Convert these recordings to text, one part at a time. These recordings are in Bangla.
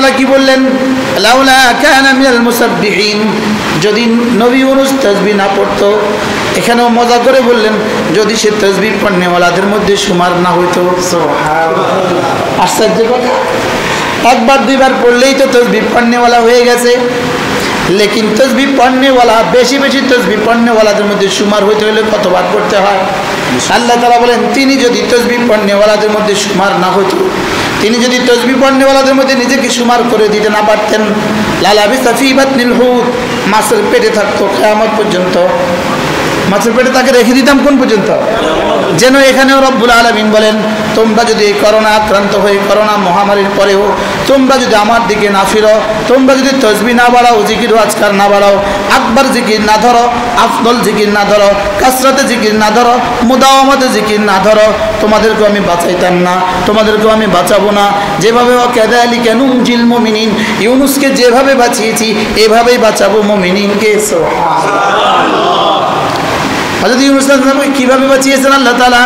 তাআলা কি বললেন লাউলা কানা মিনাল মুসাব্বিহিন যদি নবী ইউনূস তাসবিহ না পড়তো এখানেও মজা করে বললেন যদি সে তাসবিহ পড়নেওয়ালাদের মধ্যে শুমার না হইতো সুবহানাল্লাহ আশ্চর্য কথা একবার দুইবার পড়লেই তো তাসবিহ পড়নেওয়ালা হয়ে গেছে लेकिन तस्बीह पढ़ने वाला बेशी बेशी तस्बीह पढ़ने वालाদের মধ্যে শুমার হইতে হলে কতবার পড়তে হয় আল্লাহ তাআলা বলেন তিনি যদি তসবিহ পড়নে ওয়ালাদের মধ্যে শুমার না হতো তিনি যদি তসবিহ পড়নে ওয়ালাদের মধ্যে নিজেকে শুমার করে দিতে না পারতেন লালাবিসা ফি বাতনিল হুত মাছের পেটে থাকতো কিয়ামত পর্যন্ত মাছের পেটে তাকে রেখে দিতাম কোন পর্যন্ত যেন এখানেও রব্বুল আলামিন বলেন তোমরা যদি করোনা আক্রান্ত হয়ে করোনা মহামারীর পরেও তোমরা যদি আমার দিকে না ফিরো তোমরা যদি তসবিহ না বাড়াও জিকির আজকার না বাড়াও আকবার জিকির না ধরো আফদল জিকির না ধরো কাসরাতে জিকির না ধরো মুদাওয়ামাতে জিকির না ধরো তোমাদেরকে আমি বাঁচাইতাম না তোমাদেরকে আমি বাঁচাবো না যেভাবে কাযালিকা নুনজিল মুমিনিন ইউনূসকে যেভাবে বাঁচিয়েছি এভাবেই বাঁচাবো মুমিনিনকে সুবহানাল্লাহ হযরত ইউনূস আলাইহিস কিভাবে বাঁচিয়েছেন আল্লাহ তাআলা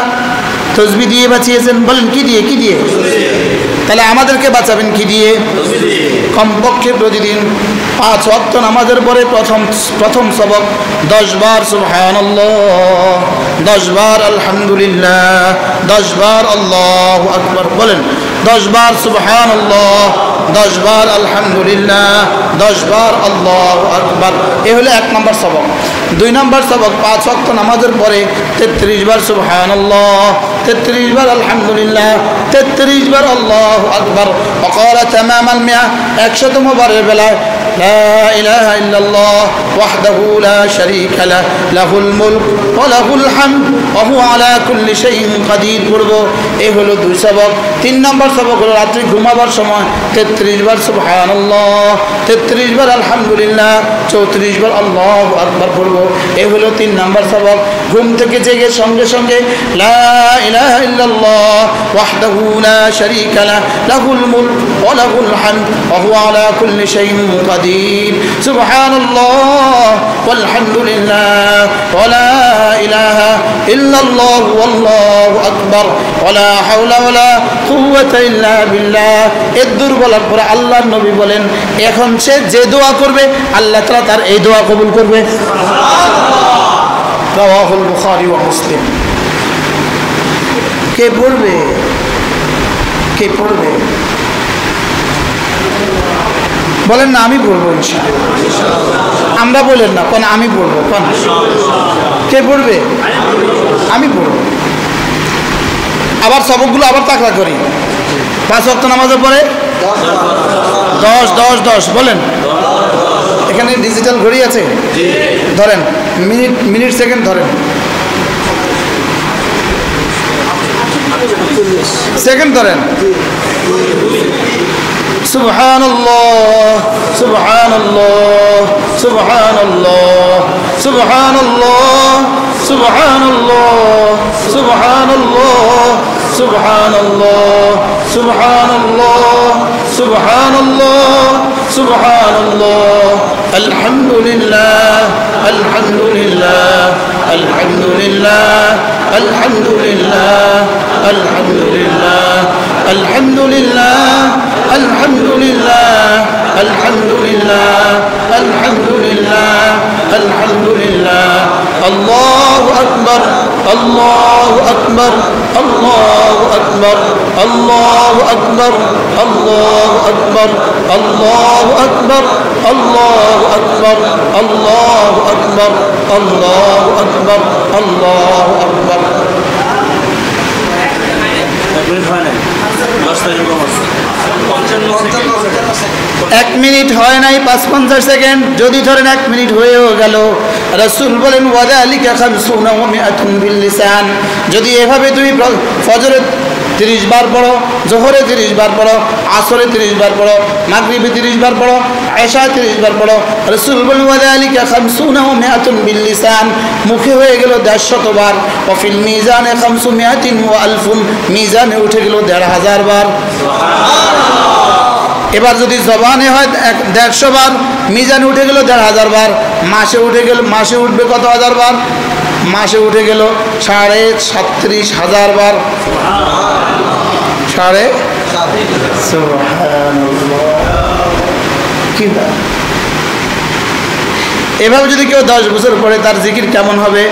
তসবিহ দিয়ে বাঁচিয়েছেন বলেন কি দিয়ে তাহলে আমাদেরকে বাঁচাবেন কি দিয়ে কমপক্ষে প্রতিদিন 5 ওয়াক্ত নামাজের পরে প্রথম সবক 10 বার সুবহানাল্লাহ 10 বার আলহামদুলিল্লাহ 10 বার আল্লাহু আকবার বলেন 10 বার সুবহানাল্লাহ 10 বার আলহামদুলিল্লাহ 10 বার আল্লাহু আকবার এই হলো 1 নম্বর সবক 2 নম্বর সবক 5 ওয়াক্ত নামাজের পরে 33 বার সুবহানাল্লাহ 33 বার আলহামদুলিল্লাহ 33 বার আল্লাহু আকবার وقال تمام المئة 100তম বারের বেলায় لا إله إلا الله وحده لا شريك له له الملك وله الحمد وهو على كل شيء قدير পড়ব এই হলো 2 সবক 3 নম্বর সবক হলো রাতে ঘুমাবার সময় 33 বার সুবহানাল্লাহ 33 বার আলহামদুলিল্লাহ 34 বার আল্লাহু আকবার পড়ব এই হলো 3 নম্বর সবক ঘুম থেকে জেগে সঙ্গে সঙ্গে লা ইলাহা ইল্লাল্লাহ ওয়াহদাহু লা শারীকা লাহু লাহুল মুলক ওয়া লাহুল হামদ ওয়া হুয়া আলা কুল্লি শাইইন কাদির সুবহানাল্লাহ ওয়ালহামদুলিল্লাহ ওয়া লা ইলাহা ইল্লাল্লাহ ওয়াল্লাহু আকবার ওয়া লা হাওলা ওয়া লা কুওয়াতা ইল্লা বিল্লাহ এই দূর বলার পরে আল্লাহর নবী বলেন এখন সে যে দোয়া করবে আল্লাহ তাআলা তার এই দোয়া কবুল করবে সুবহানাল্লাহ রাওয়াহুল বুখারী ওয়া মুসলিম কে পড়বে বলেন না আমি পড়বো ইনশাআল্লাহ আমরা বলেন না কোন আমি পড়বো কোন কে পড়বে আমি পড়বো আবার সবকগুলো আবার তাকরা করি 5 ওয়াক্ত নামাজের পরে 10 বলেন এখানে ডিজিটাল ঘড়ি আছে ধরেন মিনিট সেকেন্ড ধরেন সেকেন্ড ধরেন সুবহানাল্লাহ সুবহানাল্লাহ সুবহানাল্লাহ সুবহানাল্লাহ সুবহানাল্লাহ সুবহানাল্লাহ সুবহানাল্লাহ সুবহানাল্লাহ সুবহানাল্লাহ সুবহানাল্লাহ আলহামদুলিল্লাহ আলহামদুলিল্লাহ আলহামদুলিল্লাহ আলহামদুলিল্লাহ আলহামদুলিল্লাহ আলহামদুলিল্লাহ আলহামদুলিল্লাহ আলহামদুলিল্লাহ আলহামদুলিল্লাহ আলহামদুলিল্লাহ আল্লাহু আকবার আল্লাহু আকবার আল্লাহু আকবার আল্লাহু আকবার আল্লাহু আকবার আল্লাহু আকবার আল্লাহু আকবার আল্লাহু আকবার আল্লাহু আকবার আল্লাহু আকবার 1 মিনিট হয় নাই 55 সেকেন্ড যদি ধরেন 1 মিনিট হয়েও গেল রাসূল বলেন ওয়াযালিকা 50 ওয়া 100 বিল লিসান যদি এভাবে তুমি ফজরে 30 বার পড়ো যোহরে 30 বার পড়ো আসরে 30 বার পড়ো মাগরিবে 30 বার পড়ো এশা 30 বার পড়ো রাসূল বলেন ওয়াযালিকা 50 ওয়া 100 বিল লিসান মুখে হয়ে গেল 150 বার ওয়া ফিল মিজানে 500 ওয়া 1000 মিজানে উঠে গেল 1500 বার সুবহানাল্লাহ এবার যদি জবানে হয় 150 বার মিজানে উঠে গেল 1500 বার মাসে উঠবে কত হাজার বার মাসে উঠে গেল 37,500 বার সুবহানাল্লাহ কি এভাবে যদি কেউ 10 বছর পরে তার জিকির কেমন হবে?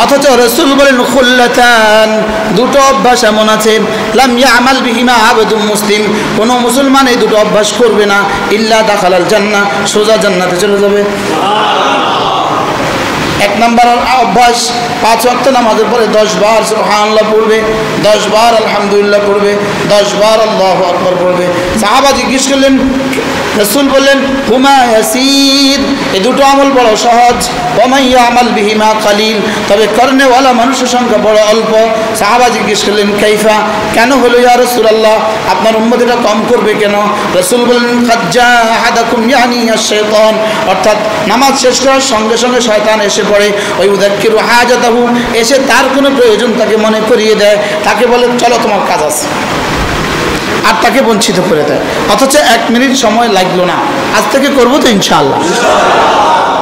অথচ রাসূল বলেন খুল্লাতান, দুটো অভ্যাস এমন আছে লাম ইয়ামাল বিহিমা আবদুম মুসলিম, কোন মুসলমান এই দুটো অভ্যাস করবে না ইল্লা দাখালাল জান্নাহ, সোজা জান্নাতে চলে যাবে। 1 নম্বর অভ্যাস 5 ওয়াক্ত নামাজের পরে 10 বার সুবহানাল্লাহ পড়বে, 10 বার আলহামদুলিল্লাহ পড়বে, 10 বার আল্লাহু আকবার পড়বে। সাহাবা জিজ্ঞেস করলেন, রাসূল বললেন হুমা ইয়াসির, এই দুটো আমল বড় সহজ, ওয়া মান ইয়ামাল বিহিমা কালিল, তবে করনেওয়ালা মানুষের সংখ্যা বড় অল্প। সাহাবা জিজ্ঞেস করলেন কাইফা, কেন হলো ইয়া রাসূলুল্লাহ, আপনার উম্মত এটা কম করবে কেন? রাসূল বললেন কাদ জাআ আহাদাকুম ইয়ানি আশ-শাইতান, অর্থাৎ নামাজ শেষ করার সঙ্গে সঙ্গে শয়তান এসে পড়ে, ওই উযাক্কিরু হাজাতাহু, এসে তার কোনো প্রয়োজন তাকে মনে করিয়ে দেয়, তাকে বলে চলো তোমার কাজ আছে, আর তাকে বঞ্চিত করে দেয়। অথচ 1 মিনিট সময় লাগলো না, আজ থেকে করবো তো ইনশাআল্লাহ।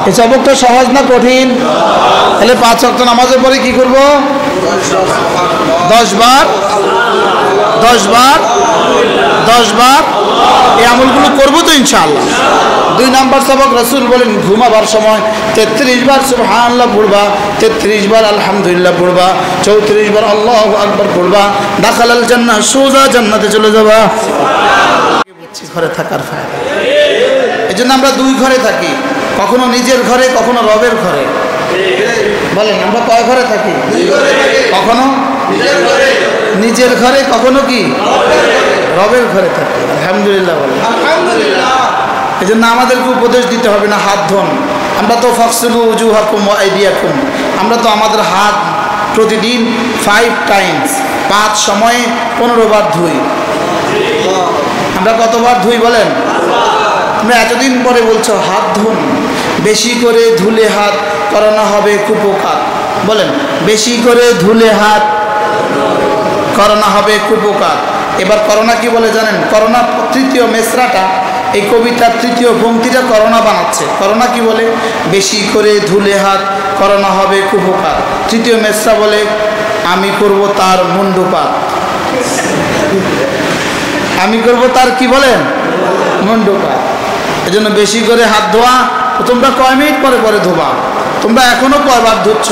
এই সবকটা সহজ না কঠিন? তাহলে 5 ওয়াক্ত নামাজের পরে কি করব? 10 বার 10 বার 10 বার এই আমলগুলো করবো তো ইনশাআল্লাহ। 2 নম্বর সবক, রাসূল বলেন ঘুমাবার সময় 33 বার সুবহানাল্লাহ পড়বা, 33 বার আলহামদুলিল্লাহ পড়বা, 34 বার আল্লাহু আকবার পড়বা, দাখালাল জান্নাহ, সোজা জান্নাতে চলে যাবা। ঘরে থাকার ফায়দা, এজন্য আমরা 2 ঘরে থাকি, কখনো নিজের ঘরে, কখনো রবের ঘরে। বলেন আমরা কয় ঘরে থাকি? কখনো নিজের ঘরে, কখনো কি রবের ঘরে থাকি। আলহামদুলিল্লাহ বলেন আলহামদুলিল্লাহ। এজন্য আমাদেরকে উপদেশ দিতে হবে না হাত ধোন। আমরা তো ফাগসিলু উজুহাকুম ওয়া আইদিয়াকুম, আমরা তো আমাদের হাত প্রতিদিন 5 টাইমস, 5 সময়ে 15 বার ধুই। আমরা কতবার ধুই বলেন? আমরা এতদিন পরে বলছো হাত ধুন, বেশি করে ধুলে হাত করোনা হবে কুপোকাত। বলেন বেশি করে ধুলে হাত করোনা হবে কুপোকাত। এবার করোনা কি বলে জানেন? করোনা 3য় মেসরাটা, এই কবিতার 3য় পংক্তিটা করোনা বানাচ্ছে। করোনা কি বলে? বেশি করে ধুলে হাত করোনা হবে কুপোকাত। 3য় মেসরা বলে আমি করব তার মুন্ডুপাত। আমি করব তার কি বলেন? মুন্ডুপাত। এজন্য বেশি করে হাত ধোয়া। তোমরা কয় মিনিট পরে পরে ধোবা? তোমরা এখনো কয়বার ধুচ্ছ?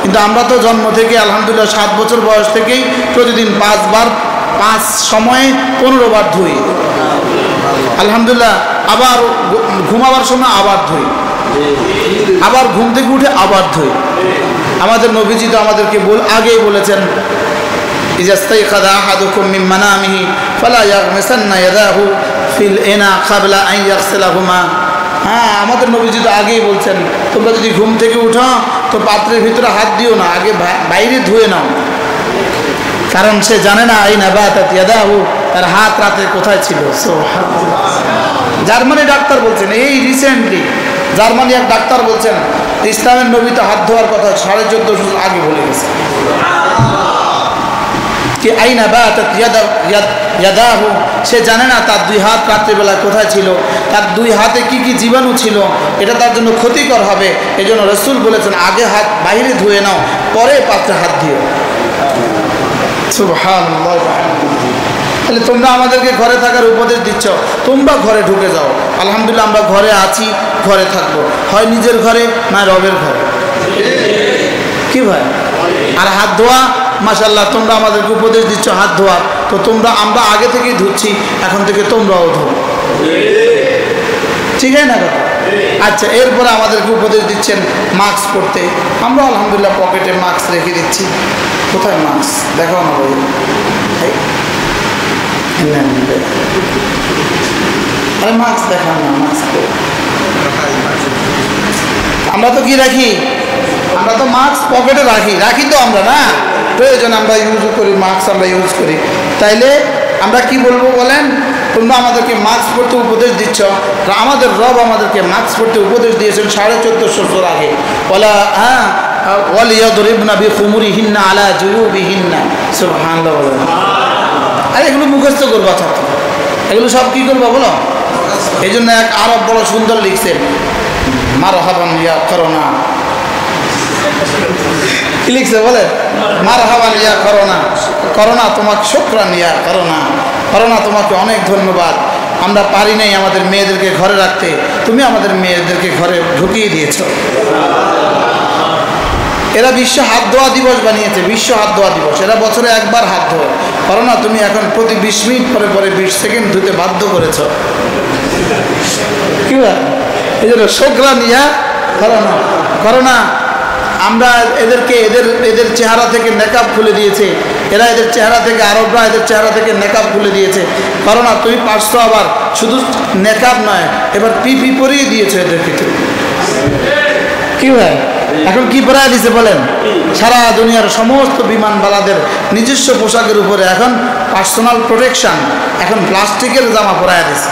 কিন্তু আমরা তো জন্ম থেকে আলহামদুলিল্লাহ 7 বছর বয়স থেকেই প্রতিদিন 5 বার, 5 সময়ে 15 বার ধুই আলহামদুলিল্লাহ। আবার ঘুমাবার সময় আবার ধুই, আবার ঘুম থেকে উঠে আবার ধুই। আমাদের নবীজি তো আমাদেরকে আগেই বলেছেন ইযা ইস্তাইকাযা আহাদুকুম মিন মানামিহি ফালা ইয়াগমিসান্না ইয়াদাহু ফিল ইনা ক্বাবলা আন ইয়াগসিলাহুমা। হ্যাঁ, আমাদের নবীজি তো আগেই বলছেন তোমরা যদি ঘুম থেকে উঠো তো পাত্রের ভিতরে হাত দিও না, আগে বাইরে ধুয়ে নাও, কারণ সে জানে না আইনা বাতাত ইয়াদাহু, তার হাত রাতে কোথায় ছিল। জার্মানি ডাক্তার বলছেন, এই রিসেন্টলি জার্মানি এক ডাক্তার বলছেন ইসলামের নবী তো হাত ধোয়ার কথা 1450 আগে বলে গেছে কি আইনা বাতাত ইয়াদাহু, সে জানে না তার 2 হাত রাত্রিবেলা কোথায় ছিল, তার 2 হাতে কি কি জীবাণু ছিল, এটা তার জন্য ক্ষতিকর হবে। এই জন্য রাসূল বলেছেন আগে হাত বাইরে ধুয়ে নাও, পরে পাত্রে হাত দিও। সুবহানাল্লাহ। তাহলে তোমরা আমাদেরকে ঘরে থাকার উপদেশ দিচ্ছ, তোমরা ঘরে ঢুকে যাও। আলহামদুলিল্লাহ আমরা ঘরে আছি, ঘরে থাকবো, হয় নিজের ঘরে না রবের ঘরে। কি ভাই? আর হাত ধোয়া মাশাআল্লাহ তোমরা আমাদেরকে উপদেশ দিচ্ছ হাত ধোয়া, তো আমরা আগে থেকেই ধুচ্ছি, এখন থেকে তোমরাও ধো। ঠিক আছে না কথা? আচ্ছা, এরপরে আমাদেরকে উপদেশ দিচ্ছেন মাস্ক পরতে। আমরা আলহামদুলিল্লাহ পকেটে মাস্ক রেখে দিচ্ছি। কোথায় মাস্ক দেখাও না ভাই? আরে মাস্ক দেখাও না, মাস্ক। আমরা তো কি রাখি? আমরা তো মাস্ক পকেটে রাখি তো আমরা, না প্রয়োজন আমরা ইউজ করি, মাস্ক আমরা ইউজ করি। তাইলে আমরা কি বলবো বলেন? তোমরা আমাদেরকে মাস্ক পরতে উপদেশ দিচ্ছ, আমাদের রব আমাদেরকে মাস্ক পরতে উপদেশ দিয়েছেন 1450 বছর আগে। বলা হ্যাঁ ওয়ালিয়াদরিবনা বিখুমুরিহিন্না আলা জুয়ুবিহিন্না। সুবহানাল্লাহ বলেন। আরে এগুলো মুখস্থ করবা ছাত্র, এগুলো সব কি করবা বলো? এই জন্য এক আরব বড় সুন্দর লিখছেন মারহাবান ইয়া করোনা। কি লিখছে বলে? মারহাবান ইয়া করোনা, করোনা তোমাকে শুকরান ইয়া করোনা, করোনা তোমাকে অনেক ধন্যবাদ, আমরা পারি নাই আমাদের মেয়েদেরকে ঘরে রাখতে, তুমি আমাদের মেয়েদেরকে ঘরে ঢুকিয়ে দিয়েছ। এরা বিশ্ব হাত ধোয়া দিবস বানিয়েছে, বিশ্ব হাত ধোয়া দিবস, এরা বছরে একবার হাত ধোয়। করোনা তুমি এখন প্রতি 20 মিনিট পরে পরে 20 সেকেন্ড ধুতে বাধ্য করেছ। কি এই জন্য শোকরা নিয়া করোনা করোনা আমরা এদেরকে এদের চেহারা থেকে নেকাব খুলে দিয়েছে, এরা এদের চেহারা থেকে, আরবরা এদের চেহারা থেকে নেকাব খুলে দিয়েছে। করোনা তুমি পারছো, আবার শুধু নেকাব নয়, এবার পিপি পরিয়ে দিয়েছে এদের ভিতরে। কি হয় এখন কি পরায় দিছে বলেন? সারা দুনিয়ার সমস্ত বিমানবালাদের নিজস্ব পোশাকের উপরে এখন পার্সোনাল প্রোটেকশন, এখন প্লাস্টিকের জামা পরায় দিছে,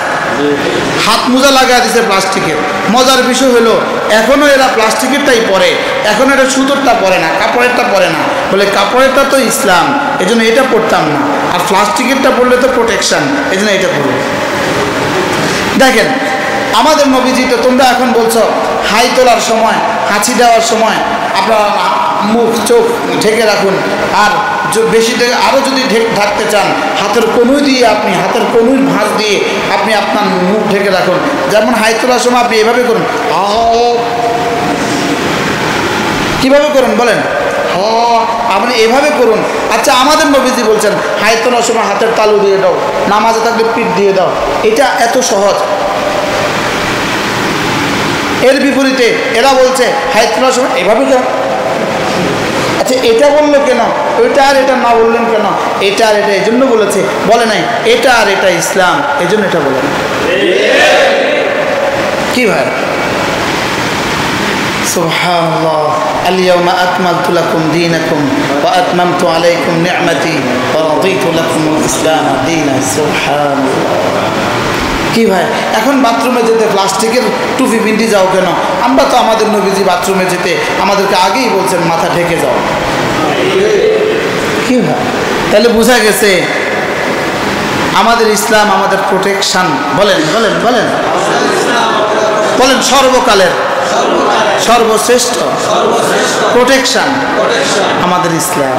হাত মোজা লাগাই দিছে প্লাস্টিকের। মজার বিষয় হলো এখনও এরা প্লাস্টিকেরটাই পরে, এখন এটা সুতোরটা পরে না, কাপড়েরটা পরে না, বলে কাপড়েরটা তো ইসলাম, এই জন্য এটা পরতাম না, আর প্লাস্টিকেরটা পরলে তো প্রোটেকশন, এই জন্য এটা পরব। দেখেন আমাদের নবীজি তো, তোমরা এখন বলছো হাই তোলার সময়, হাঁচি দেওয়ার সময় আপনারা মুখ চোখ ঢেকে রাখুন, আর বেশি থেকে আরও যদি ঢাকতে চান হাতের কনুই দিয়ে, আপনি হাতের কনুই ভাঁজ দিয়ে আপনি আপনার মুখ ঢেকে রাখুন। যেমন হাই তোলার সময় আপনি এভাবে করুন, কিভাবে করুন বলেন? আপনি এভাবে করুন। আচ্ছা আমাদের নবীজি বলছেন হাই তোলার সময় হাতের তালু দিয়ে দাও, নামাজে থাকলে পিঠ দিয়ে দাও, এটা এত সহজ। এর বিপরীতে এরা বলছে হাই তোলার সময় এভাবে দাও। আচ্ছা এটা বললো কেন, ওইটা আর এটা না বললেন কেন? এটা আর এটা এই জন্য বলেছে, বলে নাই এটা আর এটা ইসলাম, এই জন্য এটা বলে না। কি ভাই? সুবহানাল্লাহ, আল-ইয়াওমা আকমালতু লাকুম দীনাকুম ওয়া আতমামতু আলাইকুম নি'মাতি ওয়া রাদিতু লাকুমুল ইসলাম দীনা। সুবহানাল্লাহ। কি ভাই এখন বাথরুমে যেতে প্লাস্টিকের টুপি পিন্ডি যাও কেন? আমরা তো আমাদের নবীজি বাথরুমে যেতে আমাদেরকে আগেই বলছেন মাথা ঢেকে যাও। কি ভাই তাহলে বোঝা গেছে আমাদের ইসলাম আমাদের প্রোটেকশন। বলেন বলেন বলেন বলেন, সর্বকালের সর্বশ্রেষ্ঠ প্রোটেকশন আমাদের ইসলাম।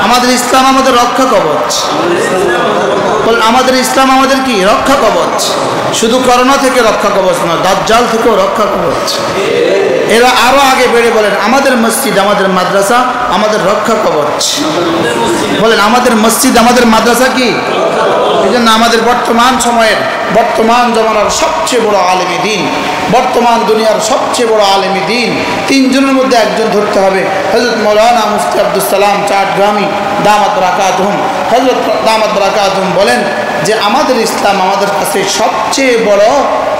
আমাদের ইসলাম আমাদের রক্ষা কবচ। আমাদের ইসলাম আমাদের কি রক্ষা কবচ? শুধু করোনা থেকে রক্ষা কবচ না, দাজ্জাল থেকেও রক্ষা কবচ। এরা আরো আগে বেড়ে বলেন আমাদের মসজিদ আমাদের মাদ্রাসা আমাদের রক্ষা কবচ। বলেন আমাদের মসজিদ আমাদের মাদ্রাসা কি? এই জন্য আমাদের বর্তমান সময়ের, বর্তমান জমানার সবচেয়ে বড় আলেমী দ্বীন, বর্তমান দুনিয়ার সবচেয়ে বড় আলেমী দ্বীন, তিনজনের মধ্যে একজন ধরতে হবে। হযরত মাওলানা মুফতি আব্দুস সালাম চাটগ্রামী দামাত বারাকাতুহুম, হযরত দামাত বারাকাতুহুম বলেন যে আমাদের ইসলাম আমাদের কাছে সবচেয়ে বড়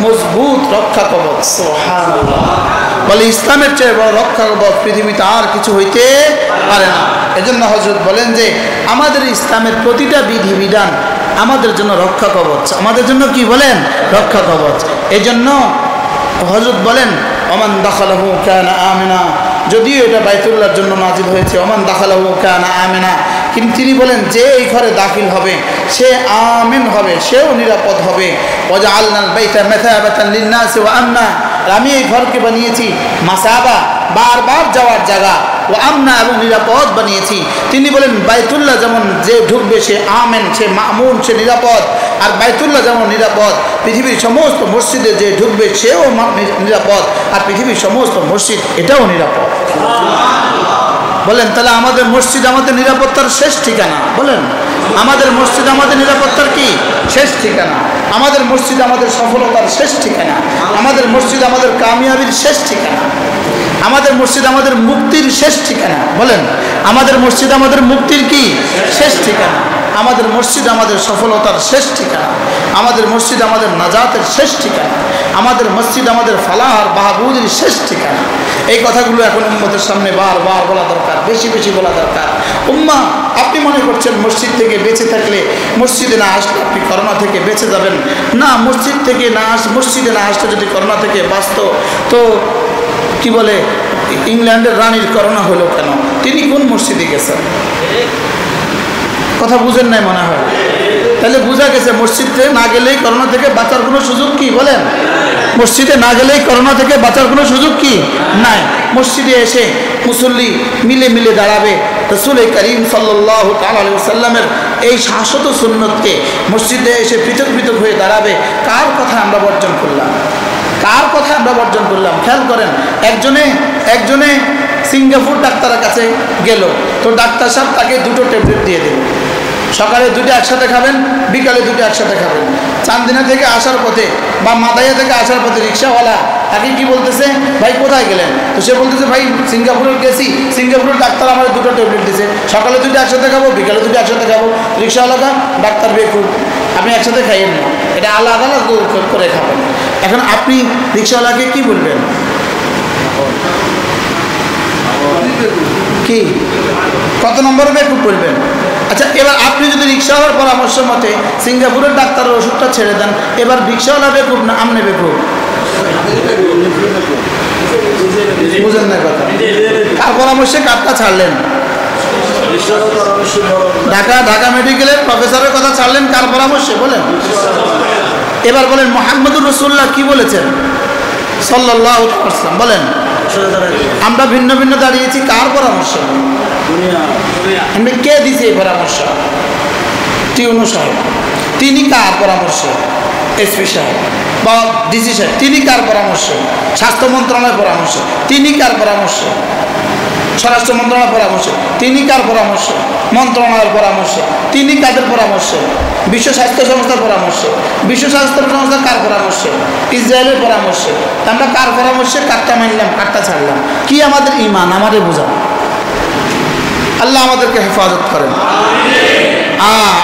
মজবুত রক্ষা কবচ। সুবহানাল্লাহ। বলে ইসলামের চেয়ে বড় রক্ষা কবচ পৃথিবীতে আর কিছু হইতে পারে না। এজন্য হযরত বলেন যে আমাদের ইসলামের প্রতিটা বিধি বিধান আমাদের জন্য রক্ষা কবচ, আমাদের জন্য কি বলেন? রক্ষা কবচ। এজন্য হযরত বলেন ওমান দাখালাহু কানা আমিনা, যদিও এটা বাইতুল্লাহর জন্য নাজিল হয়েছে, ওমান দাখালাহু কানা আমিনা, কিন্তু তিনি বলেন যে এই ঘরে দাখিল হবে সে আমিন হবে, সেও নিরাপদ হবে। ওয়াজআলনাল বাইতা মাসাবাতান লিন-নাসি ওয়া আমনা, আমি এই ঘরকে বানিয়েছি মাসাবা, বারবার যাওয়ার জায়গা, ও আমনা এবং নিরাপদ বানিয়েছি। তিনি বলেন বাইতুল্লাহ যেমন যে ঢুকবে সে আমেন, সে মামুন, সে নিরাপদ। আর বাইতুল্লাহ যেমন নিরাপদ, পৃথিবীর সমস্ত মসজিদে যে ঢুকবে সেও নিরাপদ, আর পৃথিবীর সমস্ত মসজিদ এটাও নিরাপদ। বলেন তাহলে আমাদের মসজিদ আমাদের নিরাপত্তার শেষ ঠিকানা। বলেন আমাদের মসজিদ আমাদের নিরাপত্তার কি শেষ ঠিকানা? আমাদের মসজিদ আমাদের সফলতার শেষ ঠিকানা, আমাদের মসজিদ আমাদের কামিয়াবির শেষ ঠিকানা, আমাদের মসজিদ আমাদের মুক্তির শেষ ঠিকানা। বলেন আমাদের মসজিদ আমাদের মুক্তির কি শেষ ঠিকানা? আমাদের মসজিদ আমাদের সফলতার শেষ ঠিকানা, আমাদের মসজিদ আমাদের নাজাতের শেষ ঠিকানা, আমাদের মসজিদ আমাদের ফালাহর বাহাবুদের শেষ ঠিকানা। এই কথাগুলো এখন উম্মতের সামনে বারবার বলা দরকার, বেশি বেশি বলা দরকার। উম্মাহ, আপনি মনে করছেন মসজিদ থেকে বেঁচে থাকলে, মসজিদে না আসলে আপনি করোনা থেকে বেঁচে যাবেন? না, মসজিদে না আসলে যদি করোনা থেকে বাঁচত তো কি বলে ইংল্যান্ডের রানীর করোনা হলো কেন? তিনি কোন মসজিদে গেছেন? কথা বুঝেন নাই মনে হয়। তাহলে বোঝা গেছে মসজিদে না গেলেই করোনা থেকে বাঁচার কোনো সুযোগ কি? বলেন মসজিদে না গেলেই করোনা থেকে বাঁচার কোনো সুযোগ কি নাই? মসজিদে এসে মুসল্লি মিলে মিলে দাঁড়াবে, রাসূল করিম সাল্লাল্লাহু তাআলা আলাইহি ওয়াসাল্লামের এই শাশ্বত সুন্নতকে মসজিদে এসে পৃথক পৃথক হয়ে দাঁড়াবে, কার কথা আমরা বর্জন করলাম? কার কথা আমরা বর্জন করলাম? খেয়াল করেন, একজনে সিঙ্গাপুর ডাক্তারের কাছে গেল, তো ডাক্তার সাহেব তাকে 2টো ট্যাবলেট দিয়ে দিল। সকালে 2টা একসাথে খাবেন, বিকালে 2টা একসাথে খাবেন। চান্দিনা থেকে আসার পথে বা মাদাইয়া থেকে আসার পথে রিক্সাওয়ালা তাকে কি বলতেছে, ভাই কোথায় গেলেন? তো সে বলতেছে, ভাই সিঙ্গাপুরে গেছি, সিঙ্গাপুরের ডাক্তার আমার 2টো ট্যাবলেট দিয়েছে, সকালে 2টা একসাথে খাবো, বিকালে 2টা একসাথে খাবো। রিক্সাওয়ালাকা, ডাক্তার বেকুব, আপনি একসাথে খাইয়েন না, এটা আলাদা আলাদা করে খাবেন। এখন আপনি রিক্সাওয়ালাকে কি বলবেন? কি কত নম্বর বেকুব বলবেন? আচ্ছা, এবার আপনি যদি রিক্সাওয়ালার পরামর্শ মতে সিঙ্গাপুরের ডাক্তারের ওষুধটা ছেড়ে দেন, এবার রিক্সাওয়ালা বেকুব না আমনে বেকুব? বুঝেন না কথা? কার পরামর্শে কারটা ছাড়লেন? ঢাকা মেডিকেলের প্রফেসরের কথা ছাড়লেন কার পরামর্শে বলেন? এবার বলেন মুহাম্মদুর রাসূলুল্লাহ কি বলেছেন সাল্লাল্লাহু আলাইহি ওয়াসাল্লাম? বলেন আমরা ভিন্ন ভিন্ন দাঁড়িয়েছি কার পরামর্শ? কে দিছে এই পরামর্শ? টিউনু সাহেব। তিনি কার পরামর্শ? এসপি সাহেব বা ডিসি সাহেব। তিনি কার পরামর্শ? স্বাস্থ্য মন্ত্রণালয়ের পরামর্শ। তিনি কার পরামর্শ? স্বরাষ্ট্র মন্ত্রণালয়ের পরামর্শ। তিনি কার পরামর্শ? মন্ত্রণালয়ের পরামর্শ। তিনি কাদের পরামর্শ? বিশ্ব স্বাস্থ্য সংস্থার পরামর্শ। বিশ্ব স্বাস্থ্য সংস্থা কার পরামর্শে? ইসরায়েলের পরামর্শে। আমরা কার পরামর্শে কারটা মানলাম, কারটা ছাড়লাম? কি আমাদের ঈমান? আমাদের বোঝা। আল্লাহ আমাদেরকে হেফাজত করেন।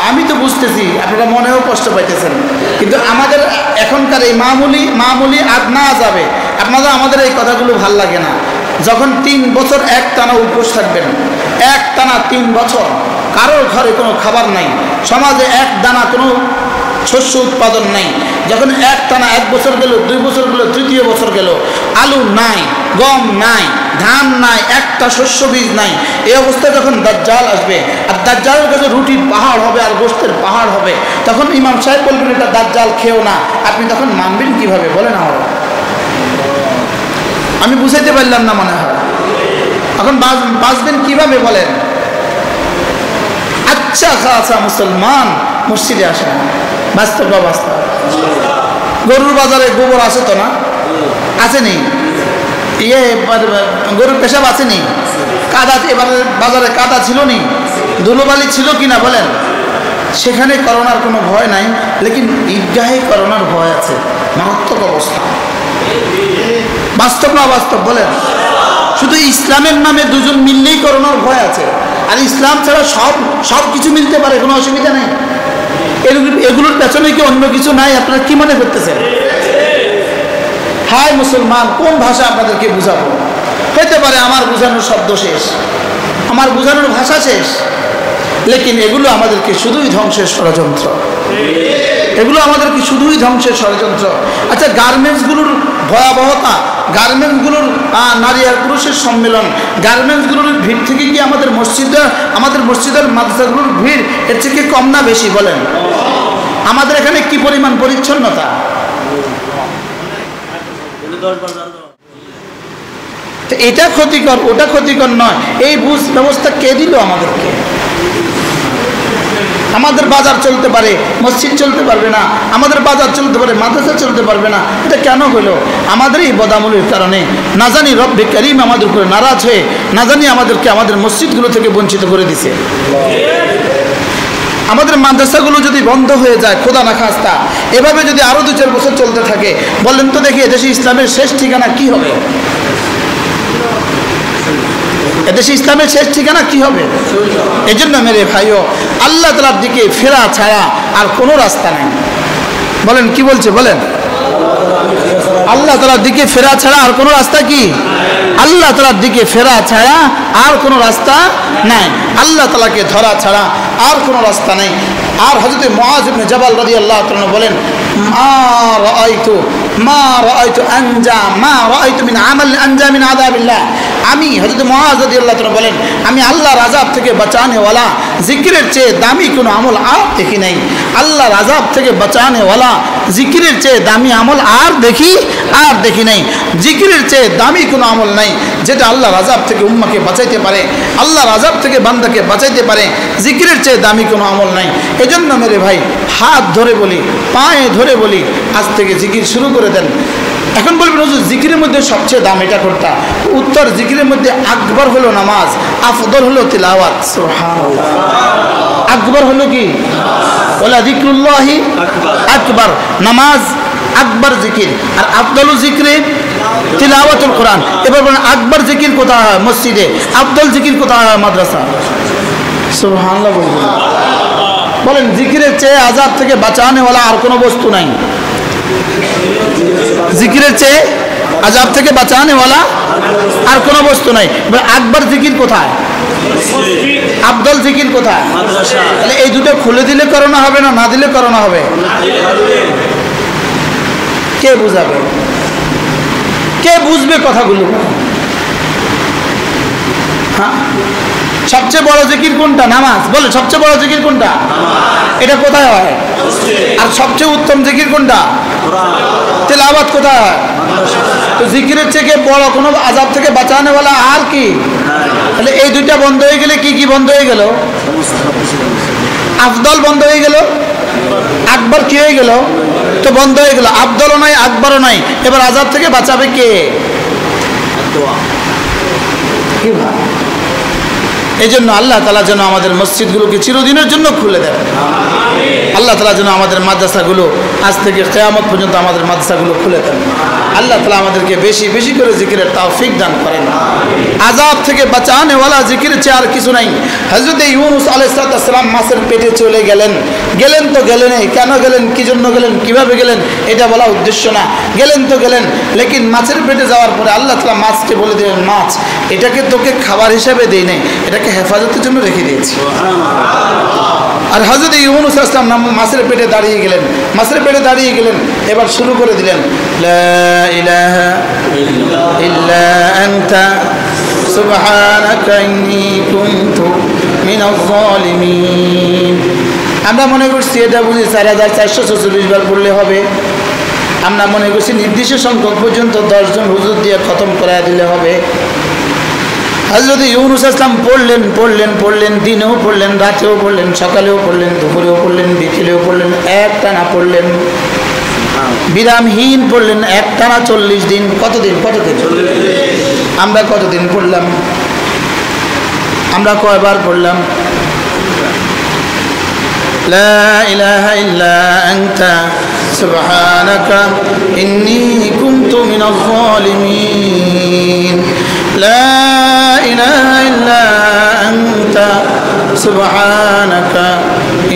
আমি তো বুঝতেছি আপনারা মনেও কষ্ট পাইতেছেন, কিন্তু আমাদের এখনকার এই মামুলি না যাবে আপনারা, আমাদের এই কথাগুলো ভাল লাগে না। যখন 3 বছর এক টানা উপোস থাকবেন, এক টানা 3 বছর কারোর ঘরে কোনো খাবার নাই, সমাজে এক দানা কোনো শস্য উৎপাদন নাই, যখন এক টানা 1 বছর গেল, 2 বছর গেল, 3য় বছর গেল, আলু নাই, গম নাই, ধান নাই, একটা শস্য বীজ নাই, এই অবস্থায় যখন দাজ্জাল আসবে আর দাজ্জালের কাছে রুটির পাহাড় হবে আর গোশতের পাহাড় হবে, তখন ইমাম সাহেব বলবেন এটা দাজ্জাল খেও না, আপনি তখন মানবেন কিভাবে বলেন? আমি বুঝাইতে পারলাম না মনে হয়। এখন বাঁচবেন কিভাবে বলেন? আচ্ছা খাসা মুসলমান মসজিদে আসে না, বাস্তব অবস্থা। গরুর বাজারে গোবর আছে তো না? আসেনি? গরুর পেশাব আসেনি? কাদা এবারে বাজারে কাদা ছিল নি? ধুলোবালি ছিল কিনা বলেন? সেখানে করোনার কোনো ভয় নাই, লেকিন ঈদগাহে করোনার ভয় আছে। মারাত্মক অবস্থা। বাস্তব না বাস্তব বলেন? শুধু ইসলামের নামে 2জন মিললেই করোনার ভয় আছে, আর ইসলাম ছাড়া সব কিছু মিলতে পারে, কোনো অসুবিধা নেই। এগুলোর পেছনে কি অন্য কিছু নাই? আপনারা কি মনে করতেছেন? হায় মুসলমান, কোন ভাষা আপনাদেরকে বুঝাবো? হতে পারে আমার বোঝানোর শব্দ শেষ, আমার বোঝানোর ভাষা শেষ, লেকিন এগুলো আমাদেরকে শুধুই ধ্বংসের ষড়যন্ত্র। এগুলো আমাদেরকে শুধুই ধ্বংসের ষড়যন্ত্র। আচ্ছা, গার্মেন্টসগুলোর ভয়াবহতা, গার্মেন্টসগুলোর নারী আর পুরুষের সম্মেলন, গার্মেন্টসগুলোর ভিড় থেকে কি আমাদের মসজিদের মাদ্রাসাগুলোর ভিড় এর থেকে কম না বেশি বলেন? আমাদের এখানে কি পরিমাণ পরিচ্ছন্নতা? এটা ক্ষতিকর, ওটা ক্ষতিকর নয়, এই বুঝ ব্যবস্থা কে দিল আমাদেরকে? আমাদের বাজার চলতে পারে, মসজিদ চলতে পারবে না, আমাদের বাজার চলতে পারে, মাদ্রাসা চলতে পারবে না, এটা কেন হলো? আমাদের এই বদামূলের কারণে। না জানি রব্বে করিম আমাদের উপরে নারাজ হয়ে না জানি আমাদেরকে আমাদের মসজিদগুলো থেকে বঞ্চিত করে দিছে। আমাদের মাদ্রাসাগুলো যদি বন্ধ হয়ে যায়, খোদা না খাস্তা, এভাবে যদি আরো 2-4 বছর চলতে থাকে, বললেন তো দেখি এদেশে ইসলামের শেষ ঠিকানা কি হবে? এদেশে ইসলামের শেষ ঠিকানা কি হবে? এজন্য মেরে ভাইও, আল্লাহ তাআলার দিকে ফেরা ছাড়া আর কোনো রাস্তা নাই। বলেন কি বলছে বলেন? আল্লাহ তাআলার দিকে ফেরা ছাড়া আর কোনো রাস্তা কি? আল্লাহ তাআলার দিকে ফেরা ছাড়া আর কোনো রাস্তা নাই। আল্লাহ তাআলাকে ধরা ছাড়া আর কোনো রাস্তা নাই। আর হযরত মুআয ইবনে জাবাল রাদিয়াল্লাহু তাআলা বলেন, মা রাআইতু আনজা মা রাআইতু মিন আমাল আনজা মিন আযাবিল্লাহ। আমি হযরত মুআয রাদিয়াল্লাহু তাআলা বলেন, আমি আল্লাহর আযাব থেকে বাঁচানেওয়ালা জিকিরের চেয়ে দামি কোনো আমল আর দেখি নাই। আল্লাহর আযাব থেকে বাঁচানেওয়ালা জিকিরের চেয়ে দামি আমল আর দেখি নাই। জিকিরের চেয়ে দামি কোনো আমল নাই যেটা আল্লাহর আযাব থেকে উম্মাকে বাঁচাইতে পারে, আল্লাহর আযাব থেকে বান্দাকে বাঁচাইতে পারে। জিকিরের চেয়ে দামি কোনো আমল নাই। এজন্য মেরে ভাই, হাত ধরে বলি, পায়ে ধরে বলি, আজ থেকে জিকির শুরু করে দেন। এখন বলবেন হুজুর জিকিরের মধ্যে সবচেয়ে দাম এটা কোনটা? উত্তর, জিকিরের মধ্যে আকবর হলো নামাজ, আফদল হলো তিলাওয়াত। সুবহানাল্লাহ। আকবর হলো কি? ওয়ালা যিকরুল্লাহি আকবর, নামাজ আকবর জিকির, আর আফদল জিকিরে তিলাওয়াতুল কোরআন। এবার বলেন আকবর জিকির কোথায় হয়? মসজিদে। আফদল জিকির কোথায় হয়? মাদ্রাসা। সুবহানাল্লাহ। বলেন জিকিরের চেয়ে আযাব থেকে বাঁচানোওয়ালা আর কোনো বস্তু নাই। জিকিরের চেয়ে আযাব থেকে বাঁচানোওয়ালা আর কোনো বস্তু নাই। আকবর জিকির কোথায়? আফদল জিকির কোথায়? তাহলে এই দুটো খুলে দিলে করানো হবে না দিলে করানো হবে? কে বুঝাবে? কে বুঝবে কথাগুলো? হ্যাঁ, সবচেয়ে বড় জিকির কোনটা? নামাজ। বলে সবচেয়ে বড় জিকির কোনটা? এটা কোথায় হয়? আর সবচেয়ে উত্তম জিকির কোনটা? তিলাওয়াত কোথায় হয়? তো জিকিরের থেকে বড় কোনো আযাব থেকে বাঁচানোওয়ালা আর কি? তাহলে এই দুইটা বন্ধ হয়ে গেলে কি কি বন্ধ হয়ে গেল? আফদল বন্ধ হয়ে গেল, আকবর কি হয়ে গেল? তো বন্ধ হয়ে গেল। আফদলও নাই, আকবরও নাই। এবার আযাব থেকে বাঁচাবে কে? এই জন্য আল্লাহ তাআলা যেন আমাদের মসজিদগুলোকে চিরদিনের জন্য খুলে দেন। আল্লাহ তাআলা যেন আমাদের মাদ্রাসাগুলো আজ থেকে কিয়ামত পর্যন্ত আমাদের মাদ্রাসাগুলো খুলে দেন। আল্লাহ তাআলা আমাদেরকে বেশি বেশি করে জিকিরের তৌফিক দান করেন। আযাব থেকে বাঁচানোওয়ালা জিকিরের চেয়ে আর কিছু নাই। হযরত ইউনূস আলাইহিস সালাম মাছের পেটে চলে গেলেন। গেলেন তো গেলেনই, কেন গেলেন, কি জন্য গেলেন, কিভাবে গেলেন, এটা বলা উদ্দেশ্য না। গেলেন তো গেলেন, লেকিন মাছের পেটে যাওয়ার পরে আল্লাহ তাআলা মাছকে বলে দিলেন, মাছ, এটাকে তোকে খাবার হিসাবে দেই নাই, এটাকে হেফাজতের জন্য রেখে দিয়েছি। আর হযরত ইউনূস আলাইহিস সালাম মাছের পেটে দাঁড়িয়ে গেলেন। মাছের পেটে দাঁড়িয়ে গেলেন, এবার শুরু করে দিলেন, লা ইলাহা ইল্লা আনতা সুবহানাকা ইন্নী কুনতু মিনাজ জালিমিন। আমরা মনে করছি এটা বুঝি 4446 বার পড়লে হবে। আমরা মনে করছি নির্দিষ্ট সংখ্যক পর্যন্ত 10 জন হুজুর দিয়ে খতম করায় দিলে হবে। হযরত ইউনূস আসলাম পড়লেন, দিনেও পড়লেন, রাতেও পড়লেন, সকালেও পড়লেন, দুপুরেও পড়লেন, বিকেলেও পড়লেন, একটানা পড়লেন, বিরামহীন পড়লেন, একটানা 40 দিন। কতদিন? আমরা কতদিন পড়লাম? আমরা কয়বার পড়লাম? লা ইলাহা ইল্লা আনতা সুবহানাকা ইন্নী কুনতু মিনাজ জালিমিন। লা ইলাহা ইল্লা আনতা সুবহানাকা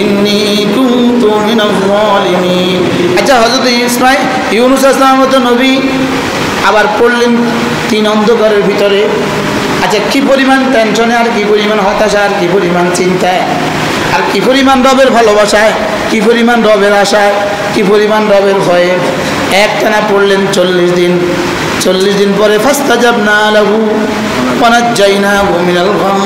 ইন্নী কুনতু মিনাজ জালিমিন। আচ্ছা, হযরত ইউনূস আলাইহিস মতো নবী আবার পড়লেন 3 অন্ধকারের ভিতরে। আচ্ছা, কি পরিমাণ টেনশনে, আর কি পরিমাণ হতাশা, আর কি পরিমাণ চিন্তায়, আর কি পরিমাণ রবের ভালোবাসায়, কি পরিমাণ রবের আশায়, কি পরিমাণ রবের ভয়ে একটানা পড়লেন 40 দিন। 40 দিন পরে ফাস্তাজাবনা লাহু ওয়া নাজ্জাইনাহু মিনাল গাম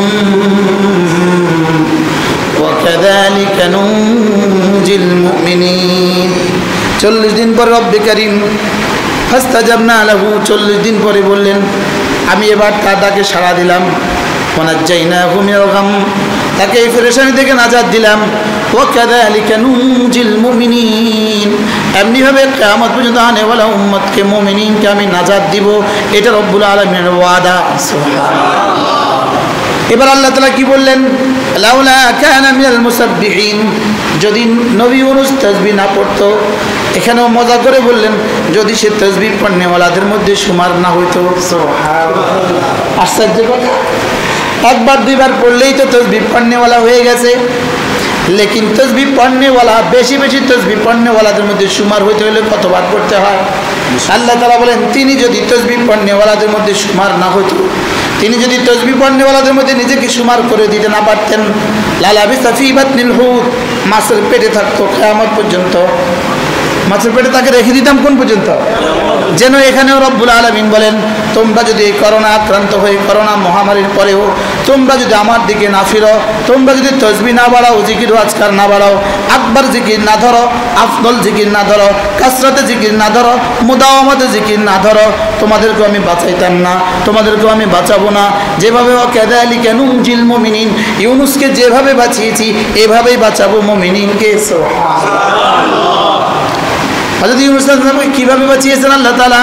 ওয়া কাযালিকা নুনজিল মুমিনিন। 40 দিন পর রব্বে কারীম ফাস্তাজাবনা লাহু, 40 দিন পরে বললেন, আমি এবার তার ডাকে সাড়া দিলাম। ওয়া নাজ্জাইনাহু মিনাল গাম, তাকে এই পেরেশানি থেকে নাজাত দিলাম। ওয়া কাযালিকা নুনজিল মুমিনিন, এমনিভাবে কিয়ামত পর্যন্ত আনেওয়ালা উম্মতকে, মুমিনিনকে আমি নাজাত দিব। এটা রব্বুল আলামিনের ওয়াদা। সুবহানাল্লাহ। এবার আল্লাহ তাআলা কি বললেন? লাউলা কানা মিনাল মুসাব্বিহিন, যদি নবী ইউনূস তাসবিহ না পড়তো। এখানেও মজা করে বললেন, যদি সে তাসবিহ পড়নেওয়ালাদের মধ্যে শুমার না হইতো। সুবহানাল্লাহ। আশ্চর্য কথা, একবার দুইবার পড়লেই তো তাসবিহ পড়নেওয়ালা হয়ে গেছে। লেকিন তাসবিহ পড়নেওয়ালা, বেশি বেশি তাসবিহ পড়নেওয়ালাদের মধ্যে শুমার হইতে হলে কতবার পড়তে হয়? আল্লাহ তাআলা বলেন, তিনি যদি তাসবিহ পড়নেওয়ালাদের মধ্যে শুমার না হতো, তিনি যদি তাসবিহ পড়নেওয়ালাদের মধ্যে নিজেকে শুমার করে দিতে না পারতেন, লালাবিসা ফি বাতনিল হুত, মাছের পেটে থাকতো কিয়ামত পর্যন্ত। মাছের পেটে তাকে রেখে দিতাম কোন পর্যন্ত? যেন এখানেও রব্বুল আলামিন বলেন তোমরা যদি করোনা আক্রান্ত হয়ে করোনা মহামারীর পরেও তোমরা যদি আমার দিকে না ফিরো, তোমরা যদি তসবিহ না বাড়াও, জিকির আজকার না বাড়াও, আকবার জিকির না ধরো, আফদল জিকির না ধরো, কাসরাতে জিকির না ধরো, মুদাওয়ামাতে জিকির না ধরো, তোমাদেরকে আমি বাঁচাইতাম না, তোমাদেরকেও আমি বাঁচাবো না। যেভাবে কাযালিকা নুনজিল মুমিনিন, ইউনুসকে যেভাবে বাঁচিয়েছি এভাবেই বাঁচাবো মুমিনিনকে। হযরত ইউনুস আলাইহিস কিভাবে বাঁচিয়েছেন আল্লাহ তাআলা?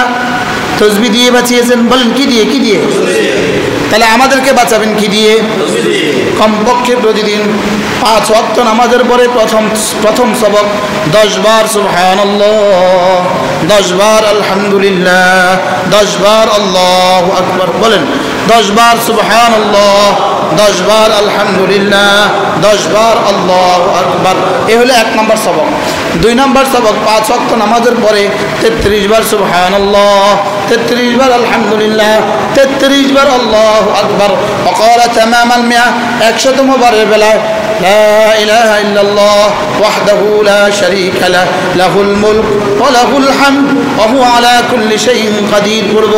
তসবিহ দিয়ে বাঁচিয়েছেন। বলেন কি দিয়ে? কি দিয়ে? তাহলে আমাদেরকে বাঁচাবেন কি দিয়ে? কমপক্ষে প্রতিদিন 5 ওয়াক্ত নামাজের পরে প্রথম সবক 10 বার সুবহানাল্লাহ, 10 বার আলহামদুলিল্লাহ, 10 বার আল্লাহু আকবার। বলেন 10 বার সুবহানাল্লাহ, 10 বার আলহামদুলিল্লাহ, 10 বার আল্লাহু আকবার। এই হলো 1 নম্বর সবক। 2 নম্বর সবক 5 ওয়াক্ত নামাজের পরে 33 বার সুবহানাল্লাহ, 33 বার আলহামদুলিল্লাহ, 33 বার আল্লাহু আকবার। ওয়াকালা তামামাল মিয়া, 100তম বারের বেলায় লা ইলাহা ইল্লাল্লাহ ওয়াহদাহু লা শারীকা লাহ, লাহুল মুলক ওয়া লাহুল হামদ ওয়া হুয়া আলা কুল্লি শাইইন কাদির পড়ব।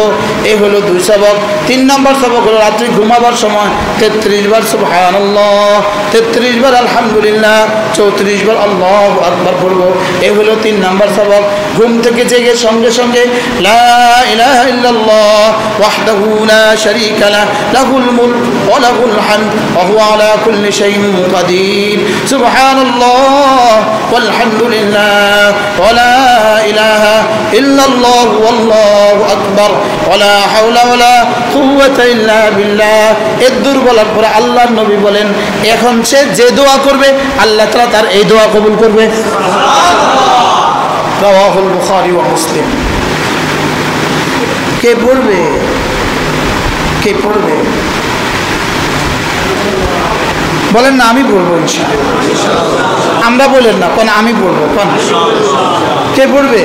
এই হলো 2 সবক। 3 নম্বর সবক হলো রাত্রি ঘুমাবার সময় 33 বার সুবহানাল্লাহ, 33 বার আলহামদুলিল্লাহ, 34 বার আল্লাহু আকবার পড়ব। এই হলো 3 নম্বর সবক। ঘুম থেকে জেগে সঙ্গে সঙ্গে লা ইলাহা ইল্লাল্লাহ ওয়াহদাহু লা শারীকা লাহ, লাহুল মুলক ওয়া লাহুল হামদ ওয়া হুয়া আলা কুল্লি শাইইন কাদির, সুবহানাল্লাহ ওয়াল হামদুলিল্লাহ ওয়া লা ইলাহা ইল্লাল্লাহ ওয়াল্লাহু আকবার ওয়া লা হাওলা ওয়া লা কুওয়াতা ইল্লা বিল্লাহ। এর দুর্বলার পরে আল্লাহর নবী বলেন এখন সে যে দোয়া করবে আল্লাহ তাআলা তার এই দোয়া কবুল করবে। রাওয়াহুল বুখারী ওয়া মুসলিম। কে পড়বে? কে পড়বে? বলেন না আমি পড়বো ইনশাআল্লাহ। আমরা বলেন না কোন আমি পড়বো, কোন কে পড়বে?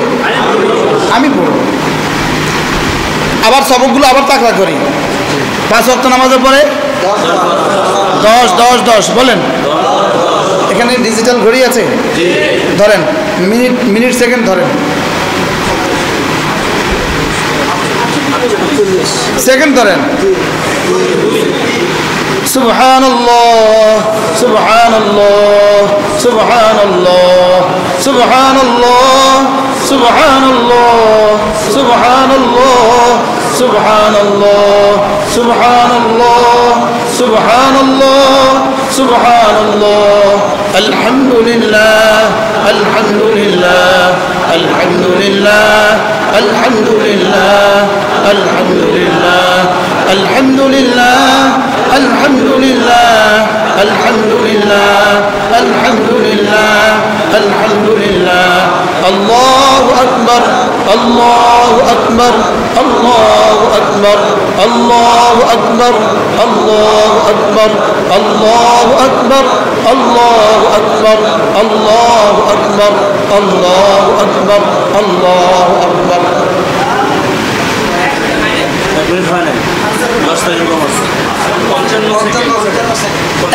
আমি পড়বো। আবার সবকগুলো আবার তাকড়া করি। 5 ওয়াক্ত নামাজের পরে 10 10 10 বলেন। এখানে ডিজিটাল ঘড়ি আছে, ধরেন মিনিট সেকেন্ড ধরেন, সেকেন্ড ধরেন। সুবহানাল্লাহ সুবহানাল্লাহ সুবহানাল্লাহ সুবহানাল্লাহ সুবহানাল্লাহ সুবহানাল্লাহ সুবহানাল্লাহ সুবহানাল্লাহ সুবহানাল্লাহ সুবহানাল্লাহ আলহামদুলিল্লাহ আলহামদুলিল্লাহ আলহামদুলিল্লাহ আলহামদুলিল্লাহ আলহামদুলিল্লাহ আলহামদুলিল্লাহ আলহামদুলিল্লাহ আলহামদুলিল্লাহ আলহামদুলিল্লাহ আলহামদুলিল্লাহ আল্লাহু আকবার আল্লাহু আকবার আল্লাহু আকবার আল্লাহু আকবার আল্লাহু আকবার আল্লাহু আকবার আল্লাহু আকবার আল্লাহু আকবার আল্লাহু আকবার আল্লাহু আকবার।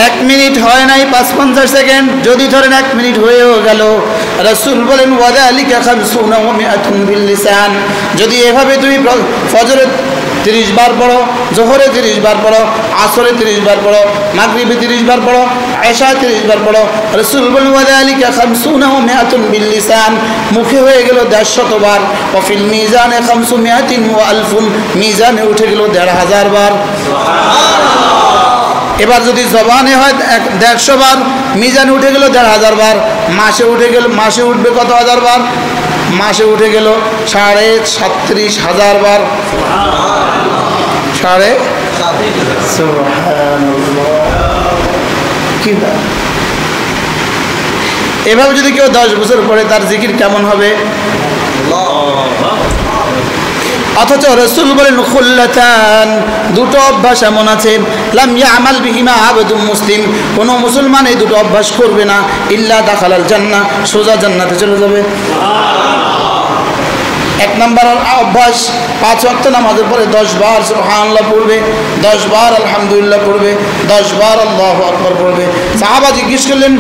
1 মিনিট হয় নাই, 55 সেকেন্ড। যদি ধরেন 1 মিনিট হয়েও গেল, রাসূল বলেন ওয়াযালিকা 50 ওয়া 100 বিল লিসান। যদি এভাবে তুমি ফজরে 30 বার পড়ো, জোহরে 30 বার পড়ো, আসরে 30 বার পড়ো, মাগরিবে 30 বার পড়ো, এশা 30 বার পড়ো, রাসূল বলেন ওয়াযালিকা 50 ওয়া 100 বিল লিসান। মুখে হয়ে গেল 150 বার। ওয়া ফিল মিজানে 500 ওয়া 1000, মিজানে উঠে গেল 1500 বার। এবার যদি জবানে হয় 150 বার, মিজানে উঠে গেল 1500 বার। মাসে উঠে গেল, মাসে উঠবে কত হাজার বার? মাসে উঠে গেল 37,500 বার। এভাবে যদি কেউ 10 বছর পরে তার জিকির কেমন হবে? অথচ রাসূল বলেন খুল্লাতান, 2টো অভ্যাস এমন আছে লাম ইয়ামাল বিহিমা আবদুম মুসলিম, কোনো মুসলমান এই 2টো অভ্যাস করবে না ইল্লা দাখালাল জান্নাহ, সোজা জান্নাতে চলে যাবে। এক নম্বর অভ্যাস 5 ওয়াক্ত নামাজের পরে 10 বার সুবহানাল্লাহ পড়বে, 10 বার আলহামদুলিল্লাহ পড়বে, 10 বার আল্লাহু আকবার পড়বে। সাহাবা জিজ্ঞেস করলেন,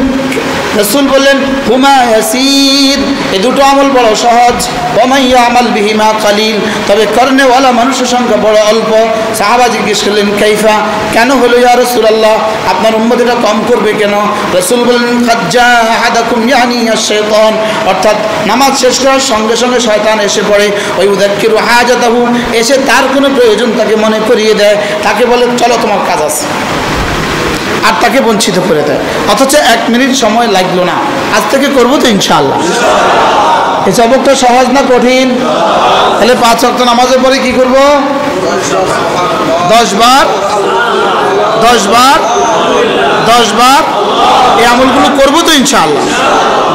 রাসূল বললেন হুমা ইয়াসির, এই দুটো আমল বড় সহজ, ওয়া মান ইয়ামাল বিহিমা কালিল, তবে করনেওয়ালা মানুষের সংখ্যা বড় অল্প। সাহাবা জিজ্ঞেস করলেন কাইফা, কেন হলো ইয়া রাসূলুল্লাহ, আপনার উম্মত এটা কম করবে কেন? রাসূল বললেন কাদ জাআ আহাদাকুম ইয়ানি আশ-শাইতান, অর্থাৎ নামাজ শেষ করার সঙ্গে সঙ্গে শয়তান এসে পড়ে, ওই উযাক্কিরু হাজাতাহু, এসে তার কোনো প্রয়োজন তাকে মনে করিয়ে দেয়, তাকে বলে চলো তোমার কাজ আছে, আর তাকে বঞ্চিত করে দেয়। অথচ 1 মিনিট সময় লাগলো না, আজ থেকে করবো তো ইনশাআল্লাহ। এই সবকটা সহজ না কঠিন? তাহলে 5 ওয়াক্ত নামাজের পরে কি করব? 10 বার 10 বার 10 বার এই আমলগুলো করবো তো ইনশাআল্লাহ।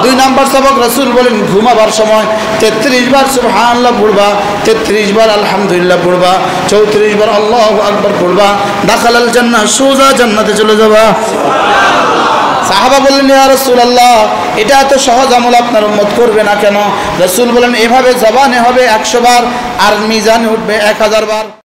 2 নম্বর সবক, রাসূল বলেন ঘুমাবার সময় 33 বার সুবহানাল্লাহ পড়বা, 33 বার আলহামদুলিল্লাহ পড়বা, 34 বার আল্লাহু আকবার পড়বা, দাখালাল জান্নাহ, সোজা জান্নাতে চলে যাবা। সাহাবা বললেন ইয়া রাসূলুল্লাহ, এটা এত সহজ আমল আপনার উম্মত করবে না কেন? রাসূল বলেন এভাবে জবানে হবে 100 বার আর মিজানে উঠবে 1000 বার।